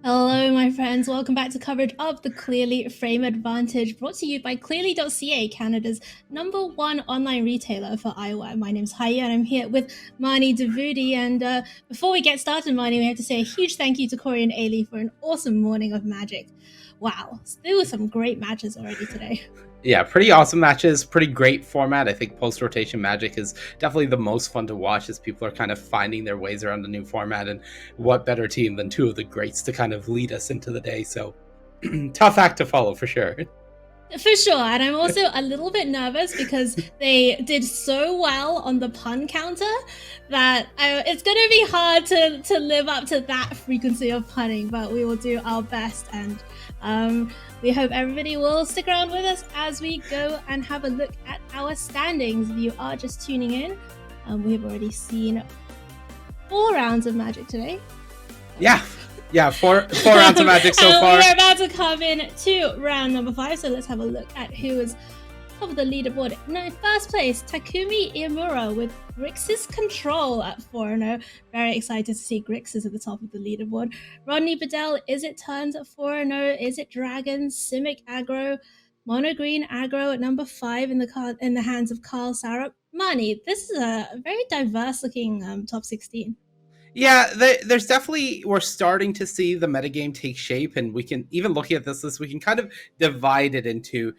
Hello, my friends. Welcome back to coverage of the Clearly Frame Advantage, brought to you by Clearly.ca, Canada's #1 online retailer for eyewear. My name's Haya, and I'm here with Marnie Davudi. And before we get started, Marnie, we have to say a huge thank you to Corey and Ailey for an awesome morning of Magic. Wow, there were some great matches already today. Yeah, pretty awesome matches, pretty great format. I think post-rotation Magic is definitely the most fun to watch as people are kind of finding their ways around the new format, and what better team than two of the greats to kind of lead us into the day. So tough act to follow for sure. For sure, and I'm also a little bit nervous because they did so well on the pun counter that it's going to be hard to live up to that frequency of punning, but we will do our best, and we hope everybody will stick around with us as we go and have a look at our standings. If you are just tuning in, we have already seen 4 rounds of Magic today. Yeah, four rounds of Magic so far. We're about to come in to round number 5, so let's have a look at who is top of the leaderboard. No, in first place, Takumi Iemura with Grixis Control at 4-0. Very excited to see Grixis at the top of the leaderboard. Rodney Bedell, Is It Turns at 4-0. Is It Dragons? Simic Aggro. Mono Green Aggro at number 5 in the hands of Carl Sarup. Marnie, this is a very diverse looking top 16. Yeah, there's definitely, we're starting to see the metagame take shape, and we can, even looking at this list, we can kind of divide it into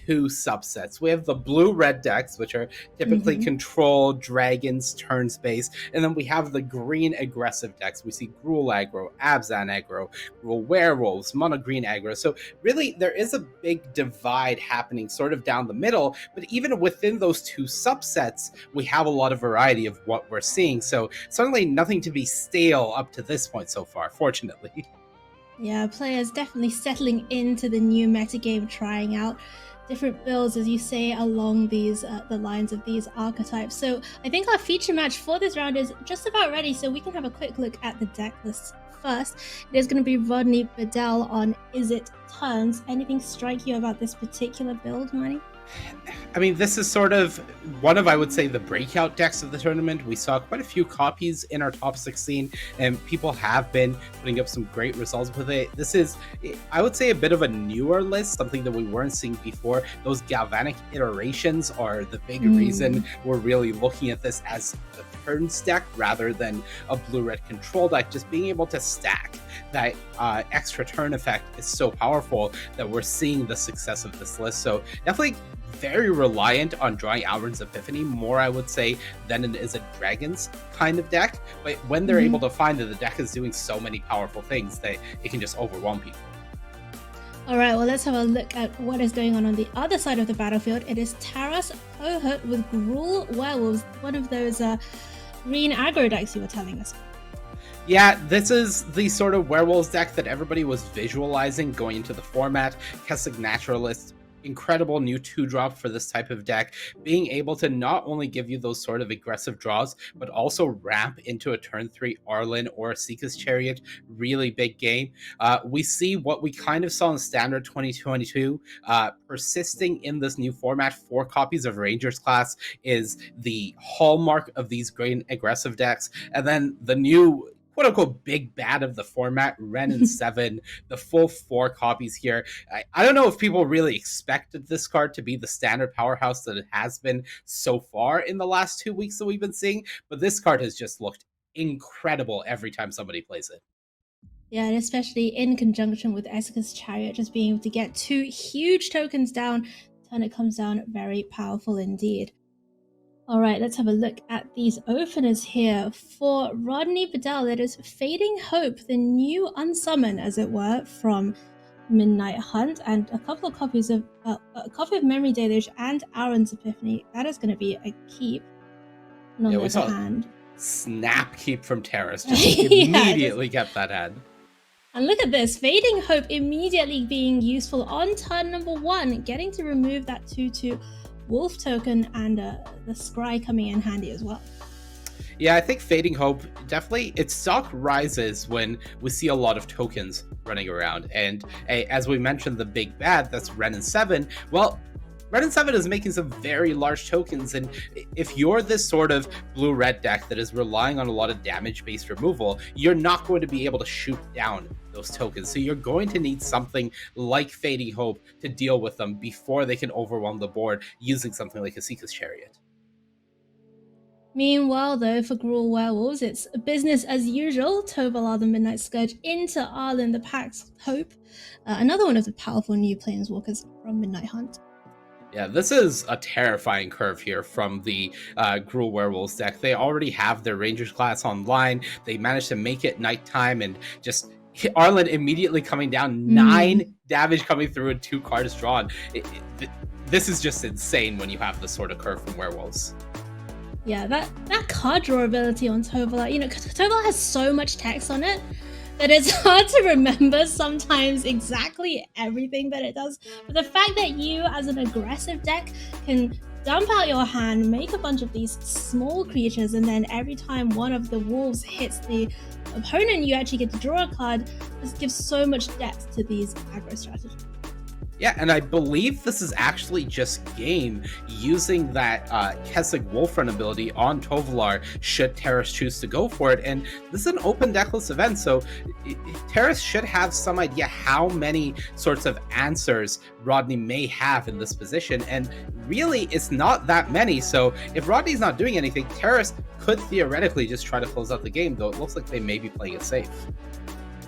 2 subsets. We have the blue-red decks, which are typically control, dragons, turn space, and then we have the green aggressive decks. We see Gruul aggro, Abzan aggro, Gruul werewolves, mono green aggro. So really, there is a big divide happening sort of down the middle, but even within those 2 subsets, we have a lot of variety of what we're seeing. So certainly nothing to be stale up to this point so far, fortunately. Yeah, players definitely settling into the new metagame, trying out different builds, as you say, along these the lines of these archetypes. So I think our feature match for this round is just about ready, so we can have a quick look at the deck list first. It is going to be Rodney Bedell on Is It Turns. Anything strike you about this particular build, Marnie? I mean, this is sort of one of, I would say, the breakout decks of the tournament. We saw quite a few copies in our top 16, and people have been putting up some great results with it. This is, I would say, a bit of a newer list, something that we weren't seeing before. Those galvanic iterations are the big reason we're really looking at this as the turns deck rather than a blue-red control deck. Just being able to stack that extra turn effect is so powerful that we're seeing the success of this list. So definitely very reliant on drawing Alrund's Epiphany, more I would say than it is a Dragons kind of deck. But when they're able to find that the deck is doing so many powerful things that it can just overwhelm people. All right, well, let's have a look at what is going on the other side of the battlefield. It is Taras Kohut with Gruul Werewolves, one of those green aggro decks you were telling us. Yeah, this is the sort of werewolves deck that everybody was visualizing going into the format. Kessig Naturalist, incredible new 2-drop for this type of deck, being able to not only give you those sort of aggressive draws, but also ramp into a turn 3 Arlen or a Seeka's Chariot. Really big game. We see what we kind of saw in Standard 2022 persisting in this new format. 4 copies of Rangers class is the hallmark of these great aggressive decks, and then the new quote-unquote big bad of the format, Ren and 7, the full 4 copies here. I don't know if people really expected this card to be the standard powerhouse that it has been so far in the last 2 weeks that we've been seeing, but this card has just looked incredible every time somebody plays it. Yeah, and especially in conjunction with Seeka's Chariot, just being able to get 2 huge tokens down, turn it comes down very powerful indeed. All right, let's have a look at these openers here. For Rodney Bedell, it is Fading Hope, the new unsummon, as it were, from Midnight Hunt, and a couple of copies of a copy of Memory Deluge and Aaron's Epiphany. That is going to be a keep. And on the other hand, snap keep from Terrace, just immediately kept that hand. And look at this, Fading Hope immediately being useful on turn number 1, getting to remove that 2/2 Wolf token, and the Scry coming in handy as well. Yeah, I think Fading Hope, definitely, its stock rises when we see a lot of tokens running around. And as we mentioned, the big bad, that's Ren and 7. Well, Red and 7 is making some very large tokens, and if you're this sort of blue-red deck that is relying on a lot of damage-based removal, you're not going to be able to shoot down those tokens. So you're going to need something like Fading Hope to deal with them before they can overwhelm the board using something like Asika's Chariot. Meanwhile, though, for Gruul Werewolves, it's business as usual. Tovalar the Midnight Scourge into Arlen the Pack's Hope, another one of the powerful new planeswalkers from Midnight Hunt. Yeah, this is a terrifying curve here from the Gruul Werewolves deck. They already have their Rangers class online. They managed to make it nighttime and just Arlen immediately coming down, 9 damage coming through and 2 cards drawn. This is just insane when you have this sort of curve from Werewolves. Yeah, that card draw ability on Tovalar, Tovalar has so much text on it that it's hard to remember sometimes exactly everything that it does. But the fact that you, as an aggressive deck, can dump out your hand, make a bunch of these small creatures, and then every time one of the wolves hits the opponent, you actually get to draw a card. This gives so much depth to these aggro strategies. Yeah, and I believe this is actually just game using that Kessig Wolfrun ability on Tovalar should Terrace choose to go for it. And this is an open deckless event, so Terrace should have some idea how many sorts of answers Rodney may have in this position. And really, it's not that many. So if Rodney's not doing anything, Terrace could theoretically just try to close out the game, though it looks like they may be playing it safe.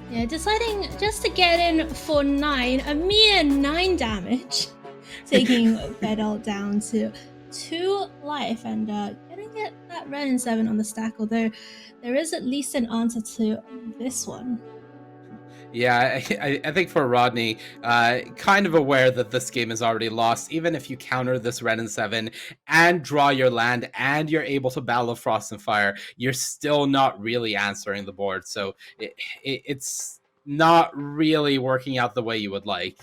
Yeah, deciding just to get in for 9, a mere 9 damage, taking Bedalt down to 2 life and getting it that red and 7 on the stack, although there is at least an answer to this one. Yeah, I think for Rodney, kind of aware that this game is already lost. Even if you counter this red and 7 and draw your land and you're able to Battle of Frost and Fire, you're still not really answering the board. So it's not really working out the way you would like.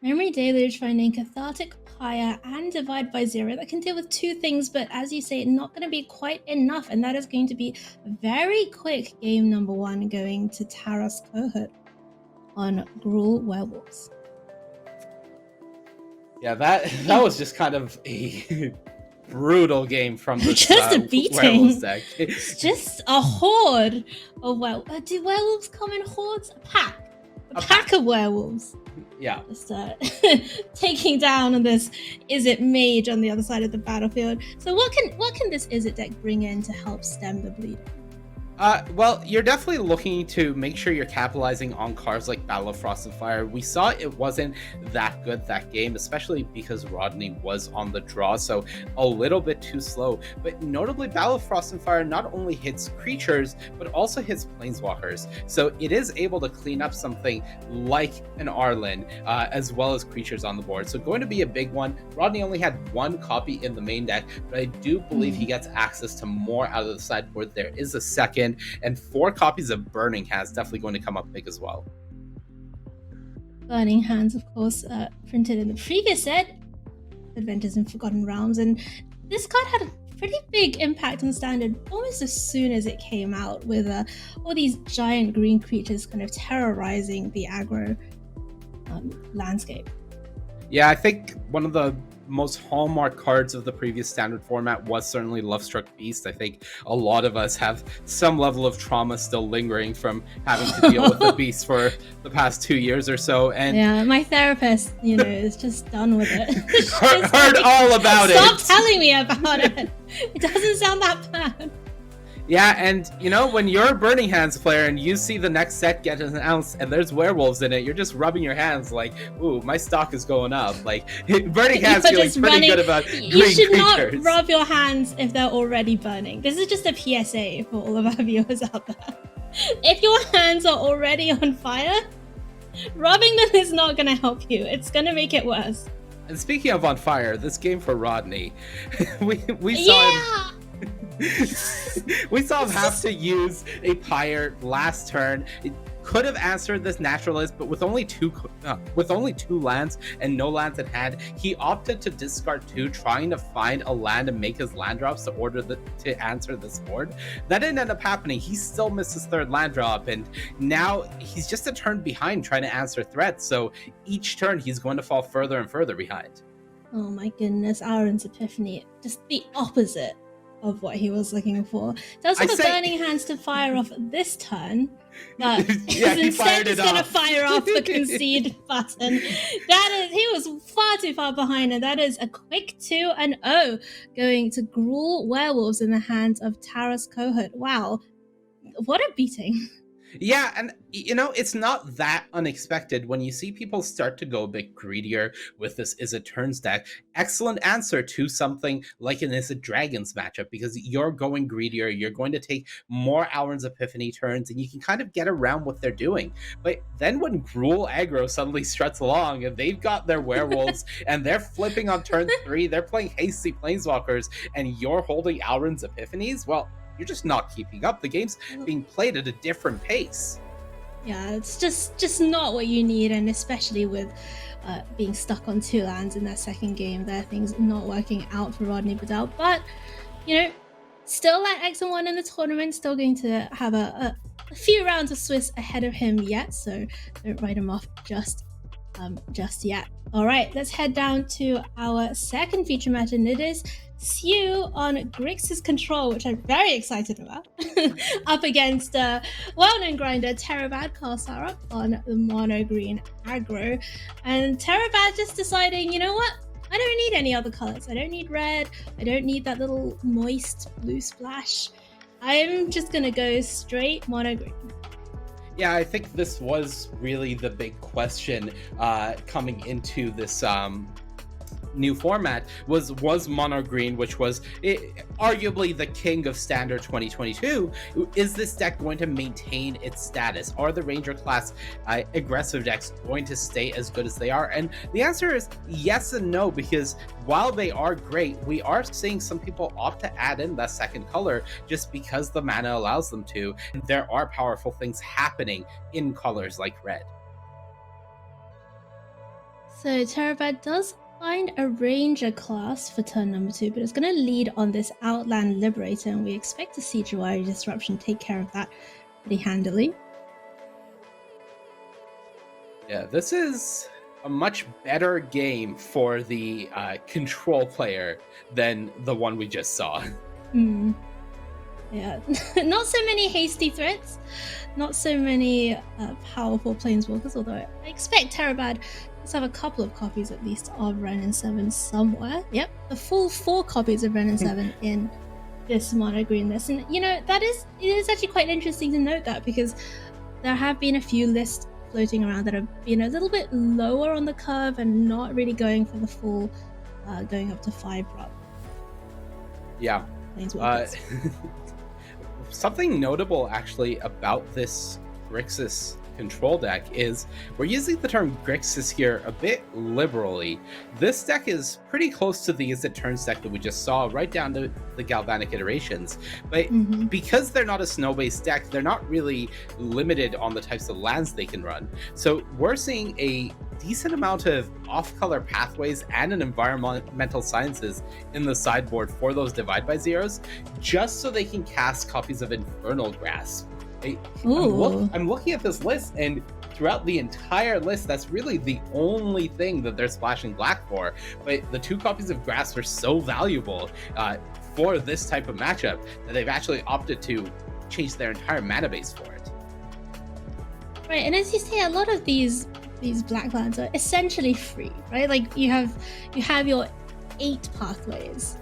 Memory Deluge finding Cathartic Pyre and Divide by Zero that can deal with 2 things, but as you say, not going to be quite enough, and that is going to be very quick game number 1 going to Taras Kohut on Gruul Werewolves. Yeah, that was just kind of a brutal game from the just a beating. Werewolves deck. It's just a horde of do werewolves come in hordes? A pack of werewolves. Yeah. Just taking down on this Izzet mage on the other side of the battlefield. So what can this Izzet deck bring in to help stem the bleeding? Well, you're definitely looking to make sure you're capitalizing on cards like Battle of Frost and Fire. We saw it wasn't that good that game, especially because Rodney was on the draw, so a little bit too slow. But notably, Battle of Frost and Fire not only hits creatures, but also hits planeswalkers. So it is able to clean up something like an Arlen, as well as creatures on the board. So going to be a big one. Rodney only had 1 copy in the main deck, but I do believe he gets access to more out of the sideboard. There is a second. And 4 copies of Burning Hands definitely going to come up big as well. Burning Hands, of course, printed in the previous set, Adventures in Forgotten Realms, and this card had a pretty big impact on Standard almost as soon as it came out, with all these giant green creatures kind of terrorizing the aggro landscape. Yeah, I think one of the most hallmark cards of the previous Standard format was certainly Lovestruck Beast. I think a lot of us have some level of trauma still lingering from having to deal with the beast for the past 2 years or so. And yeah, my therapist, is just done with it. heard all about it. Stop telling me about it. It doesn't sound that bad. Yeah, and when you're a Burning Hands player and you see the next set get announced and there's werewolves in it, you're just rubbing your hands like, ooh, my stock is going up. Like, Burning Hands feeling pretty good about green creatures. You should not rub your hands if they're already burning. This is just a PSA for all of our viewers out there. If your hands are already on fire, rubbing them is not going to help you. It's going to make it worse. And speaking of on fire, this game for Rodney, we saw him... we saw him have to use a Pyre last turn. It could have answered this Naturalist, but with only two lands and no lands in hand, he opted to discard 2, trying to find a land and make his land drops to answer this board. That didn't end up happening. He still missed his 3rd land drop, and now he's just a turn behind trying to answer threats. So each turn he's going to fall further and further behind. Oh my goodness, Aaron's Epiphany. Just the opposite of what he was looking for. Does have a burning hands to fire off this turn, but yeah, he instead just going to fire off the concede concede button. He was far too far behind, and that is a quick 2-0 going to Gruul Werewolves in the hands of Taras Kohut. Wow, what a beating. Yeah, and it's not that unexpected when you see people start to go a bit greedier with this Is It Turns deck. Excellent answer to something like an Is It Dragons matchup, because you're going greedier, you're going to take more Aaron's Epiphany turns, and you can kind of get around what they're doing. But then when Gruul aggro suddenly struts along, and they've got their werewolves, and they're flipping on turn 3, they're playing hasty planeswalkers, and you're holding Aaron's Epiphanies, well, you're just not keeping up. The game's being played at a different pace. Yeah, it's just not what you need, and especially with being stuck on 2 lands in that second game there, things not working out for Rodney Bedell. But, still at X1 in the tournament, still going to have a few rounds of Swiss ahead of him yet, so don't write him off just yet. All right, let's head down to our second feature match, and it is SYOU on Grixis Control, which I'm very excited about, up against well-known grinder TERRIBAD Karsara on the mono green aggro. And TERRIBAD just deciding, you know what? I don't need any other colors. I don't need red. I don't need that little moist blue splash. I'm just going to go straight mono green. Yeah, I think this was really the big question coming into this new format was mono green, which was arguably the king of standard 2022. Is this deck going to maintain its status? Are the ranger class aggressive decks going to stay as good as they are? And the answer is yes and no, because while they are great, we are seeing some people opt to add in that second color just because the mana allows them to. And there are powerful things happening in colors like red. So TERRIBAD does find a ranger class for turn number 2, but it's going to lead on this Outland Liberator, and we expect to see Jawari Disruption take care of that pretty handily. Yeah, this is a much better game for the control player than the one we just saw. Yeah, not so many hasty threats, not so many powerful planeswalkers, although I expect TERRIBAD to have a couple of copies at least of Wrenn and 7 somewhere. Yep, the full 4 copies of Wrenn and 7 in this mono green list. And it is actually quite interesting to note that, because there have been a few lists floating around that have been a little bit lower on the curve and not really going for the full going up to 5 drop. Yeah. Something notable actually about this Grixis control deck is we're using the term Grixis here a bit liberally. This deck is pretty close to the Is It Turns deck that we just saw, right down to the Galvanic Iterations. But because they're not a snow-based deck, they're not really limited on the types of lands they can run. So we're seeing a decent amount of off-color pathways and an environmental sciences in the sideboard for those Divide by Zeros, just so they can cast copies of Infernal Grasp. I'm looking at this list, and throughout the entire list, that's really the only thing that they're splashing black for. But the 2 copies of Grasp are so valuable for this type of matchup that they've actually opted to change their entire mana base for it. Right, and as you say, a lot of these black lands are essentially free, right? Like you have your 8 pathways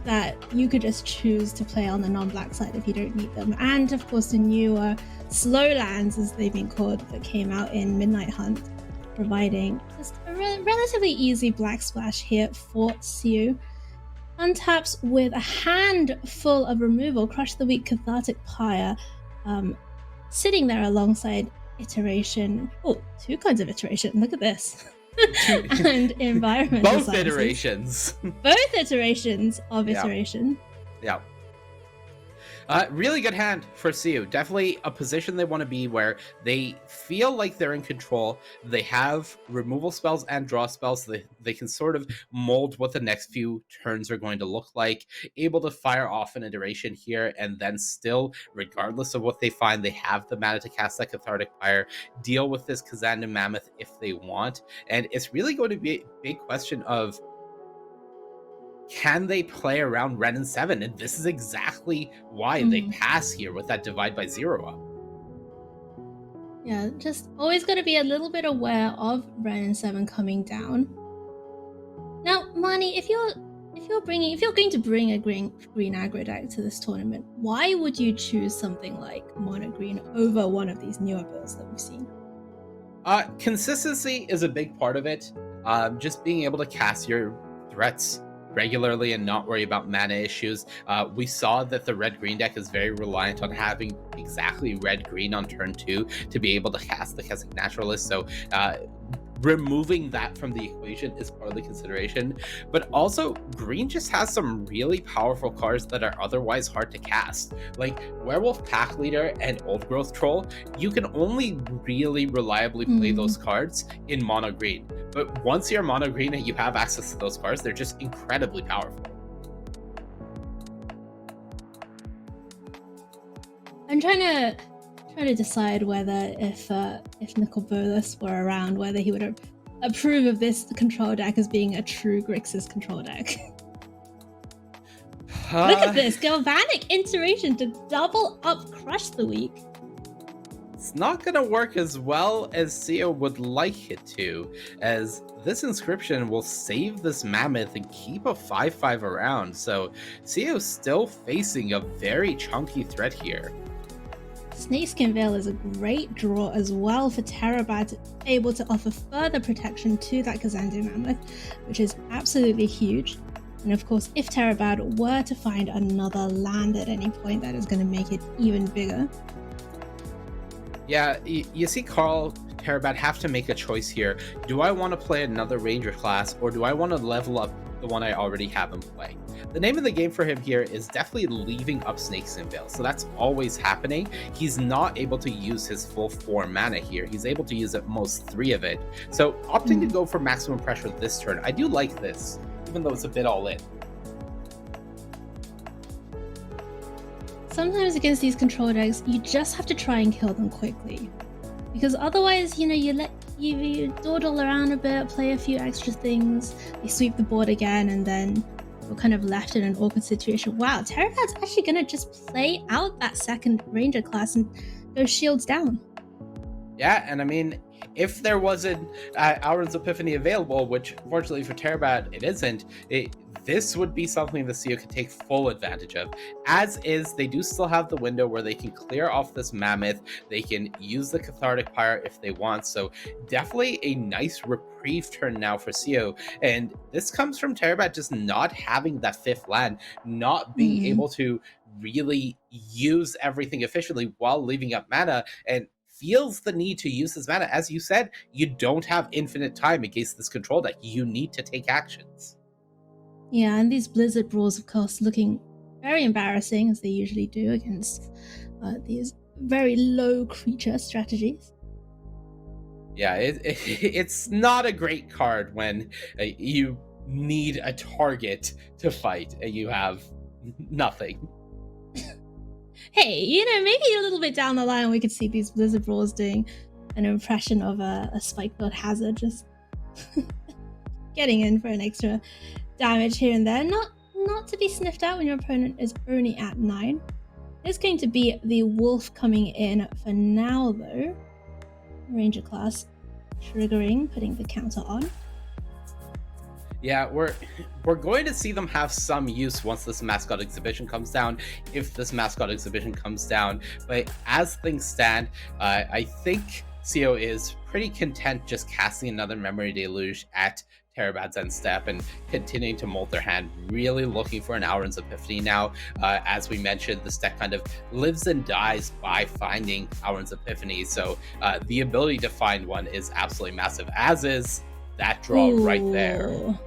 that you could just choose to play on the non-black side if you don't need them. And of course the newer slow lands, as they've been called, that came out in Midnight Hunt, providing just a relatively easy black splash here for SYOU. Untaps with a handful of removal, Crush the Weak, Cathartic Pyre, sitting there alongside Iteration. Oh, 2 kinds of Iteration, look at this. And environmental both sciences. Iterations. Both iterations of iteration. Yeah. Really good hand for SYOU. Definitely a position they want to be where they feel like they're in control. They have removal spells and draw spells, so they can sort of mold what the next few turns are going to look like. Able to fire off an iteration here, and then still, regardless of what they find, they have the mana to cast that Cathartic Pyre, deal with this Kazandu Mammoth if they want. And it's really going to be a big question of can they play around Ren and 7? And this is exactly why they pass here with that divide by 0 up. Yeah, just always got to be a little bit aware of Ren and 7 coming down. Now, Marnie, if you're going to bring a green aggro deck to this tournament, why would you choose something like mono green over one of these newer builds that we've seen? Consistency is a big part of it. Just being able to cast your threats regularly and not worry about mana issues. We saw that the red-green deck is very reliant on having exactly red-green on turn 2 to be able to cast the Kessig Naturalist, so removing that from the equation is part of the consideration. But also, green just has some really powerful cards that are otherwise hard to cast. Like Werewolf Pack Leader and Old Growth Troll, you can only really reliably play those cards in mono green. But once you're mono green and you have access to those cards, they're just incredibly powerful. I'm trying to decide whether if Nicol Bolas were around, whether he would approve of this control deck as being a true Grixis control deck. Look at this galvanic iteration to double up Crush the Weak. It's not going to work as well as SYOU would like it to, as this inscription will save this mammoth and keep a 5/5 around, so SYOU's still facing a very chunky threat here. Snakeskin Veil is a great draw as well for TERRIBAD, able to offer further protection to that Kazandu Mammoth, which is absolutely huge. And of course, if TERRIBAD were to find another land at any point, that is going to make it even bigger. Yeah, you see Carl TERRIBAD have to make a choice here. Do I want to play another Ranger class, or do I want to level up the one I already have in play? The name of the game for him here is definitely leaving up Snakeskin Veil, so that's always happening. He's not able to use his full 4 mana here. He's able to use at most 3 of it. So opting to go for maximum pressure this turn, I do like this, even though it's a bit all in. Sometimes against these control decks, you just have to try and kill them quickly. Because otherwise, you dawdle around a bit, play a few extra things, they sweep the board again, and then you're kind of left in an awkward situation. Wow, TERRIBAD's actually going to just play out that second Ranger class and go shields down. Yeah, and I mean, if there wasn't Auron's Epiphany available, which fortunately for TERRIBAD it isn't, this would be something the SYOU could take full advantage of. As is, they do still have the window where they can clear off this mammoth, they can use the Cathartic Pyre if they want, so definitely a nice reprieve turn now for SYOU. And this comes from TERRIBAD just not having that 5th land, not being able to really use everything efficiently while leaving up mana, and feels the need to use his mana. As you said, you don't have infinite time against this control deck. You need to take actions. Yeah, and these Blizzard Brawls, of course, looking very embarrassing, as they usually do against these very low creature strategies. Yeah, it's not a great card when you need a target to fight and you have nothing. Hey, maybe a little bit down the line we could see these Blizzard Brawls doing an impression of a Spike-Built Hazard, just getting in for an extra damage here and there. Not to be sniffed at when your opponent is only at 9. There's going to be the Wolf coming in for now, though. Ranger class triggering, putting the counter on. Yeah, we're going to see them have some use once this mascot exhibition comes down, if this mascot exhibition comes down. But as things stand, I think SYOU is pretty content just casting another Memory Deluge at TERRIBAD's end step and continuing to mold their hand, really looking for an Auron's Epiphany now. As we mentioned, this deck kind of lives and dies by finding Auron's Epiphany, so the ability to find one is absolutely massive, as is that draw right there.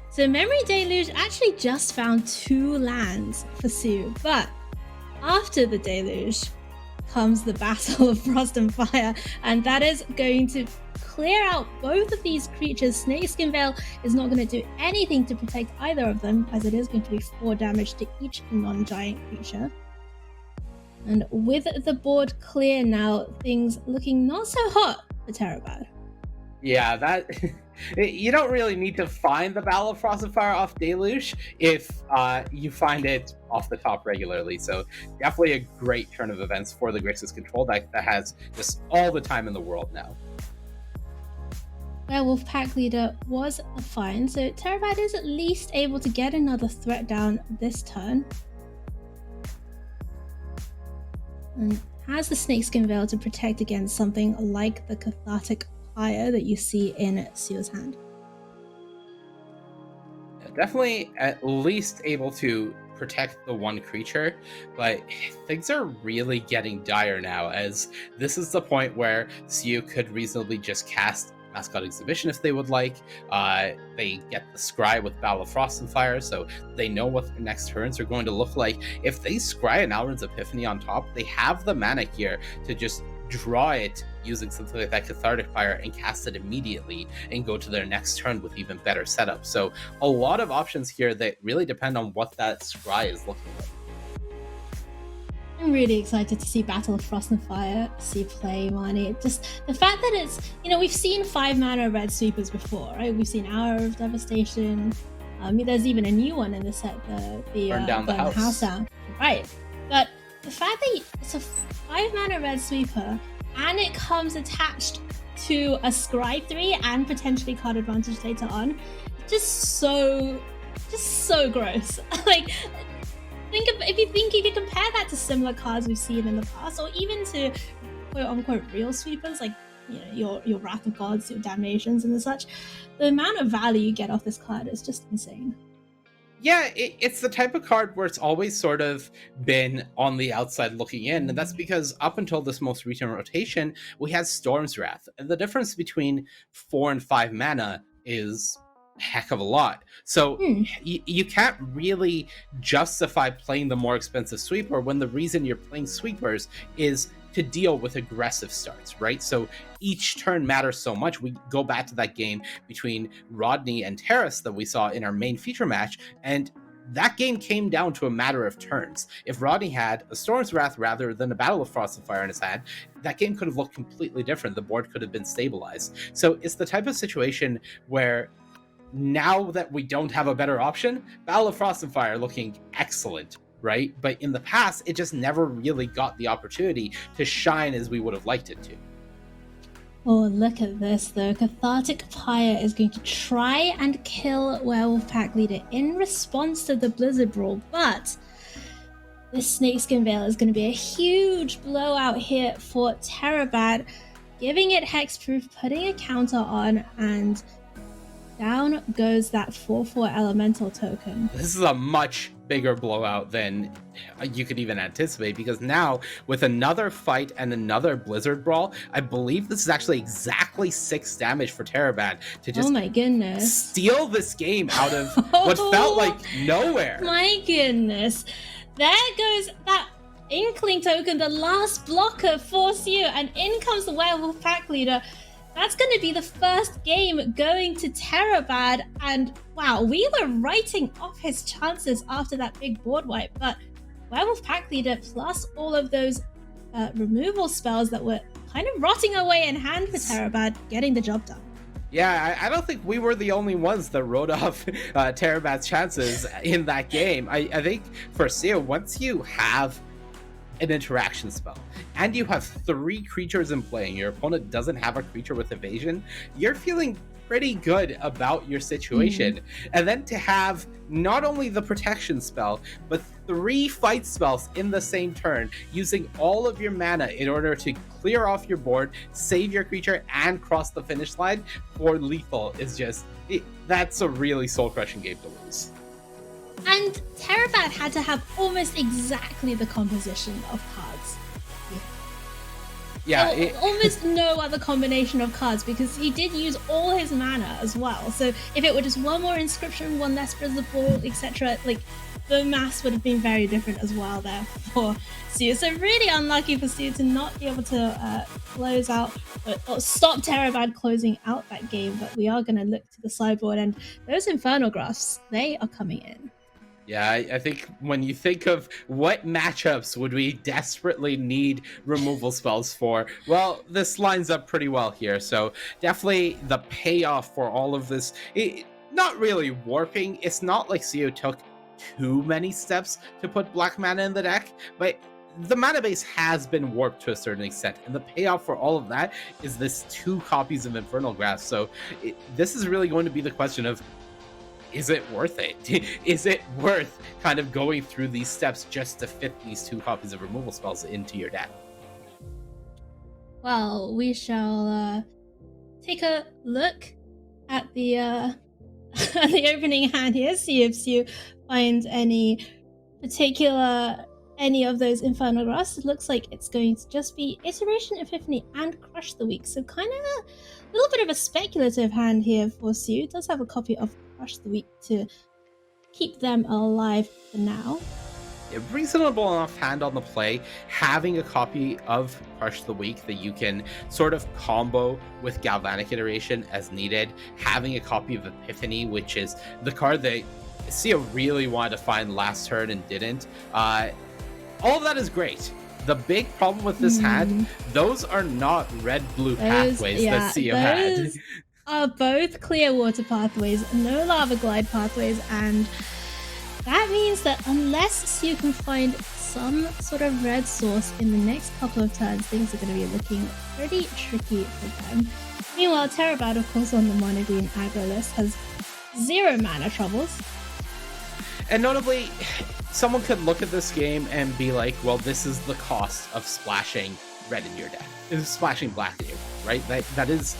So Memory Deluge actually just found 2 lands for SYOU, but after the Deluge comes the Battle of Frost and Fire, and that is going to clear out both of these creatures. Snakeskin Veil is not going to do anything to protect either of them, as it is going to be 4 damage to each non-giant creature. And with the board clear now, things looking not so hot for TERRIBAD. Yeah, that you don't really need to find the Battle of Frost and Fire off Deluge if you find it off the top regularly. So definitely a great turn of events for the Grixis control deck that has just all the time in the world now. Werewolf Pack Leader was a find, so TERRIBAD is at least able to get another threat down this turn. And has the Snakeskin Veil to protect against something like the Cathartic Pyre that you see in SYOU's hand. Definitely at least able to protect the one creature, but things are really getting dire now, as this is the point where SYOU could reasonably just cast Mascot Exhibition if they would like. They get the Scry with Battle of Frost and Fire, so they know what their next turns are going to look like. If they Scry an Alrund's Epiphany on top, they have the mana here to just draw it using something like that Cathartic Fire and cast it immediately and go to their next turn with even better setup. So a lot of options here that really depend on what that Scry is looking like. I'm really excited to see Battle of Frost and Fire see play, Marnie. Just the fact that it's, we've seen 5 mana red sweepers before, right? We've seen Hour of Devastation. There's even a new one in the set, the Burn Down the House down. Right. But the fact that it's a 5 mana red sweeper and it comes attached to a Scry 3 and potentially card advantage later on, just so gross. Like, if you could compare that to similar cards we've seen in the past, or even to quote unquote real sweepers like your Wrath of Gods, your Damnations and the such, the amount of value you get off this card is just insane. Yeah, it's the type of card where it's always sort of been on the outside looking in, and that's because up until this most recent rotation, we had Storm's Wrath, and the difference between 4 and 5 mana is a heck of a lot. So you can't really justify playing the more expensive sweeper when the reason you're playing sweepers is to deal with aggressive starts, right? So each turn matters so much. We go back to that game between Rodney and Terrace that we saw in our main feature match, and that game came down to a matter of turns. If Rodney had a Storm's Wrath rather than a Battle of Frost and Fire in his hand, that game could have looked completely different. The board could have been stabilized. So it's the type of situation where now that we don't have a better option, Battle of Frost and Fire looking excellent, right? But in the past, it just never really got the opportunity to shine as we would have liked it to. Oh, look at this though. Cathartic Pyre is going to try and kill Werewolf Pack Leader in response to the Blizzard Brawl, but this Snakeskin Veil is going to be a huge blowout here for TERRIBAD, giving it hexproof, putting a counter on, and down goes that 4/4 elemental token. This is a much bigger blowout than you could even anticipate, because now with another fight and another Blizzard Brawl, I believe this is actually exactly 6 damage for TERRIBAD to just, oh my goodness, steal this game out of what felt like nowhere. My goodness. There goes that Inkling token, the last blocker for SYOU, and in comes the Werewolf Pack Leader. That's going to be the first game going to TERRIBAD, and wow, we were writing off his chances after that big board wipe, but Werewolf Pack Leader plus all of those removal spells that were kind of rotting away in hand for TERRIBAD, getting the job done. Yeah, I don't think we were the only ones that wrote off TERRIBAD's chances in that game. I think for SYOU, once you have an interaction spell and you have 3 creatures in play and your opponent doesn't have a creature with evasion, you're feeling pretty good about your situation. And then to have not only the protection spell, but 3 fight spells in the same turn, using all of your mana in order to clear off your board, save your creature, and cross the finish line for lethal is just, that's a really soul-crushing game to lose. And TERRIBAD had to have almost exactly the composition of cards. Yeah, almost no other combination of cards, because he did use all his mana as well. So if it were just one more inscription, one less Blizzard Ball, etc., like the mass would have been very different as well there for SYOU. So really unlucky for SYOU to not be able to close out or stop TERRIBAD closing out that game. But we are going to look to the sideboard, and those Infernal Graphs, they are coming in. Yeah, I think when you think of what matchups would we desperately need removal spells for, well, this lines up pretty well here. So definitely the payoff for all of this, not really warping. It's not like SYOU took too many steps to put black mana in the deck, but the mana base has been warped to a certain extent, and the payoff for all of that is this 2 copies of Infernal Grasp. So this is really going to be the question of, is it worth it? Is it worth kind of going through these steps just to fit these 2 copies of removal spells into your deck? Well, we shall take a look at the at the opening hand here, see if you find any of those Infernal Grasps. It looks like it's going to just be Iteration, Epiphany, and Crush the Weak. So kind of a little bit of a speculative hand here for SYOU. It does have a copy of Crush the Weak to keep them alive for now. A reasonable enough hand on the play, having a copy of Crush the Weak that you can sort of combo with Galvanic Iteration as needed, having a copy of Epiphany, which is the card that SYOU really wanted to find last turn and didn't. All of that is great. The big problem with this hand, those are not red-blue pathways that SYOU had. Are both clear water pathways, no lava glide pathways, and that means that unless you can find some sort of red source in the next couple of turns, things are going to be looking pretty tricky for them. Meanwhile, TERRIBAD, of course, on the mono green aggro list, has 0 mana troubles. And notably, someone could look at this game and be like, well, this is the cost of splashing red in your deck. It's splashing black in your deck, right? That is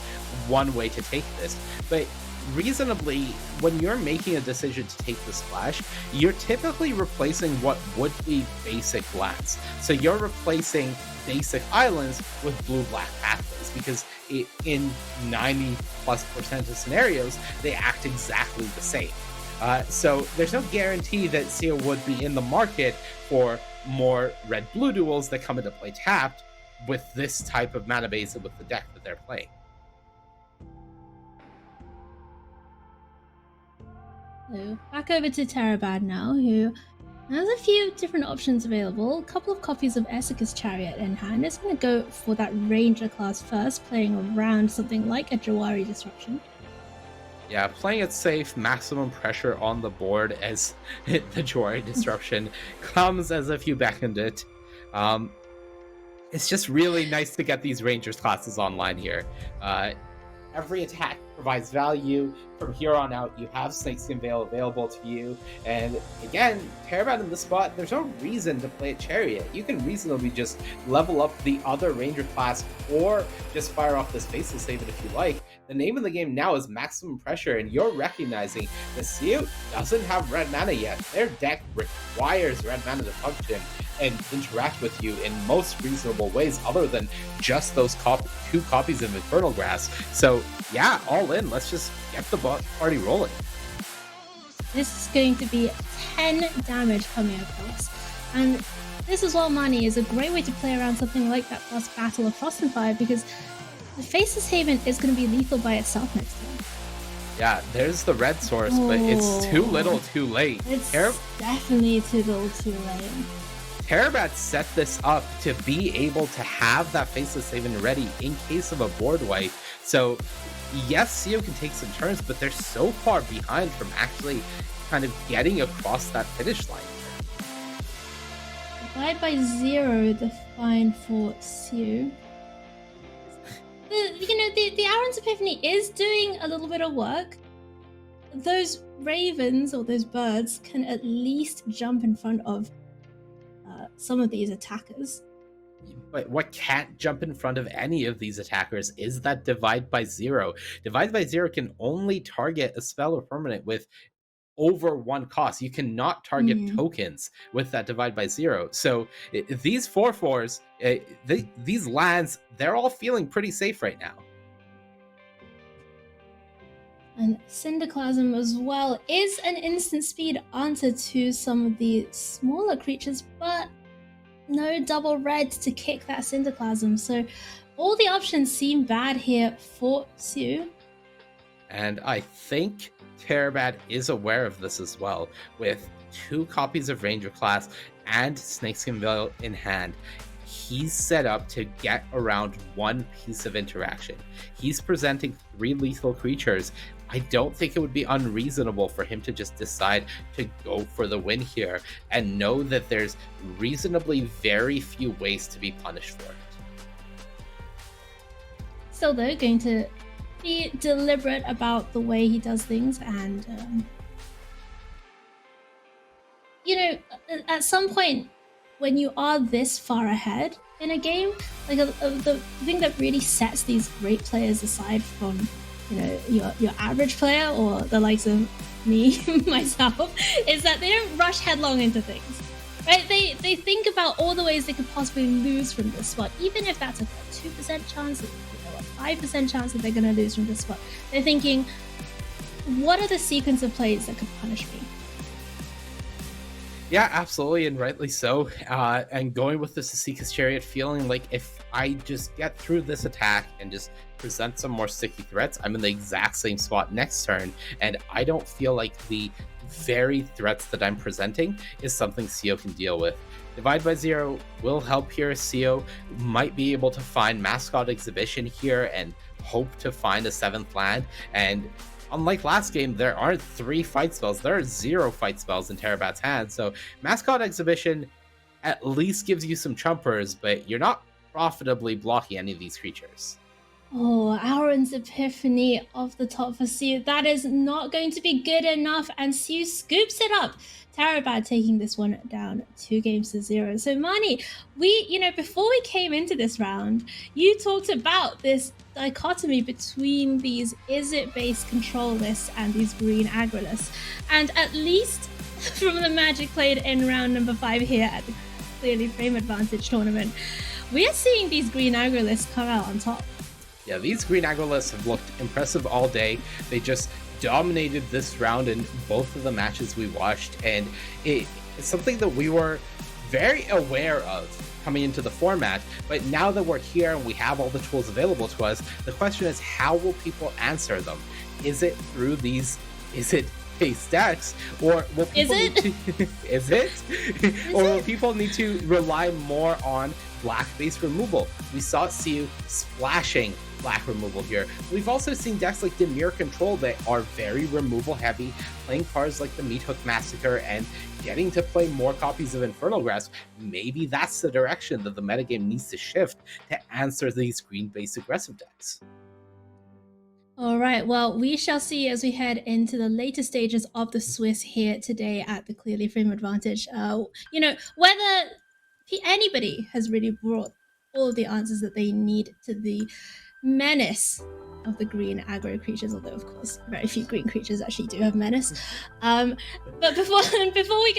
one way to take this. But reasonably, when you're making a decision to take the splash, you're typically replacing what would be basic lands. So you're replacing basic islands with blue-black pathways, because in 90+% of scenarios, they act exactly the same. So there's no guarantee that SYOU would be in the market for more red-blue duels that come into play tapped with this type of mana base and with the deck that they're playing. So back over to TERRIBAD now, who has a few different options available. A couple of copies of Esika's Chariot in hand. It's going to go for that Ranger class first, playing around something like a Jawari Disruption. Yeah, playing it safe, maximum pressure on the board as the Jawari Disruption comes as if you beckoned it. It's just really nice to get these Rangers classes online here. Every attack provides value. From here on out, you have Snakeskin Veil available to you. And again, TERRIBAD in this spot, there's no reason to play a Chariot. You can reasonably just level up the other Ranger class or just fire off this Faceless Haven if you like. The name of the game now is Maximum Pressure, and you're recognizing that SYOU doesn't have red mana yet. Their deck requires red mana to function and interact with you in most reasonable ways other than just those 2 copies of Infernal Grasp. So yeah, all in. Let's just get the party rolling. This is going to be 10 damage coming across. And this as well, Mani, is a great way to play around something like that plus Battle of Frost and Fire, because the Faceless Haven is going to be lethal by itself next turn. Yeah, there's the red source, but it's too little too late. It's definitely too little too late. TERRIBAD set this up to be able to have that Faceless Haven ready in case of a board wipe. So yes, SYOU can take some turns, but they're so far behind from actually kind of getting across that finish line. Divide by 0, the fine for SYOU. The Aaron's Epiphany is doing a little bit of work. Those ravens, or those birds, can at least jump in front of some of these attackers. But what can't jump in front of any of these attackers is that Divide by 0. Divide by 0 can only target a spell or permanent with over 1 cost. You cannot target tokens with that Divide by 0. So these 4/4s, these lands, they're all feeling pretty safe right now. And Cinderclasm as well is an instant speed answer to some of the smaller creatures, but no double red to kick that Cinderclasm. So all the options seem bad here for SYOU. And I think TERRIBAD is aware of this as well, with 2 copies of Ranger Class and Snakeskin Veil in hand, he's set up to get around one piece of interaction. He's presenting 3 lethal creatures. I don't think it would be unreasonable for him to just decide to go for the win here and know that there's reasonably very few ways to be punished for it. Still though, going to be deliberate about the way he does things, and you know, at some point when you are this far ahead in a game, like the thing that really sets these great players aside from, you know, your average player or the likes of me, myself, is that they don't rush headlong into things, right? They think about all the ways they could possibly lose from this spot, even if that's a 2% chance, you know, a 5% chance that they're going to lose from this spot. They're thinking, what are the sequence of plays that could punish me? Yeah, absolutely, and rightly so. And going with the Sasika's Chariot, feeling like if I just get through this attack and just present some more sticky threats, I'm in the exact same spot next turn, and I don't feel like the very threats that I'm presenting is something SYOU can deal with. Divide by Zero will help here. SYOU might be able to find Mascot Exhibition here and hope to find a 7th land, and unlike last game, there aren't 3 fight spells. There are 0 fight spells in TERRIBAD's hand. So Mascot Exhibition at least gives you some chumpers, but you're not profitably blocking any of these creatures. Oh, Aaron's Epiphany off the top for SYOU. That is not going to be good enough, and SYOU scoops it up. TERRIBAD taking this one down 2-0. So Mani, before we came into this round, you talked about this dichotomy between these is-it-based control lists and these green aggro lists. And at least from the Magic played in round number 5 here at the Clearly Frame Advantage tournament, we are seeing these green aggro lists come out on top. Yeah, these green aggro lists have looked impressive all day. They just dominated this round in both of the matches we watched, and it's something that we were very aware of coming into the format, but now that we're here and we have all the tools available to us, the question is, how will people answer them? Is it through these base decks, or will people will people need to rely more on black base removal? We saw SYOU splashing black removal here. We've also seen decks like Dimir Control that are very removal heavy, playing cards like the Meat Hook Massacre and getting to play more copies of Infernal Grasp. Maybe that's the direction that the metagame needs to shift to answer these green base aggressive decks. All right, well, we shall see as we head into the later stages of the Swiss here today at the Clearly Frame Advantage. Whether anybody has really brought all of the answers that they need to the menace of the green aggro creatures, although of course very few green creatures actually do have menace. But before we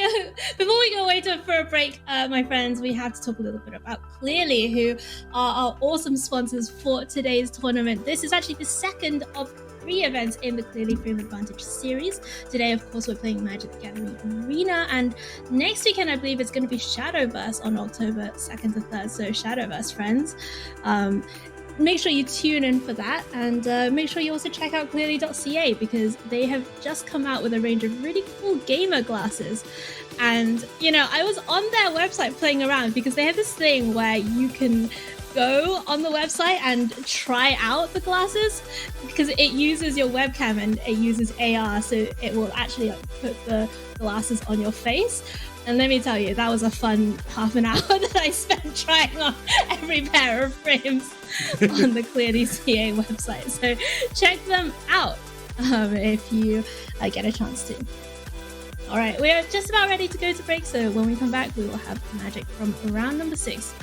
go away for a break, my friends, we have to talk a little bit about Clearly, who are our awesome sponsors for today's tournament. This is actually the second of 3 events in the Clearly Frame Advantage series. Today, of course, we're playing Magic the Gathering Arena, and next weekend I believe it's going to be Shadowverse on October 2nd to 3rd. So Shadowverse, friends. Make sure you tune in for that, and make sure you also check out clearly.ca, because they have just come out with a range of really cool gamer glasses. And I was on their website playing around, because they have this thing where you can go on the website and try out the glasses, because it uses your webcam and it uses AR, so it will actually put the glasses on your face. And let me tell you, that was a fun half an hour that I spent trying on every pair of frames on the Clearly.ca website. So check them out if you get a chance to. All right, we are just about ready to go to break. So when we come back, we will have Magic from round number 6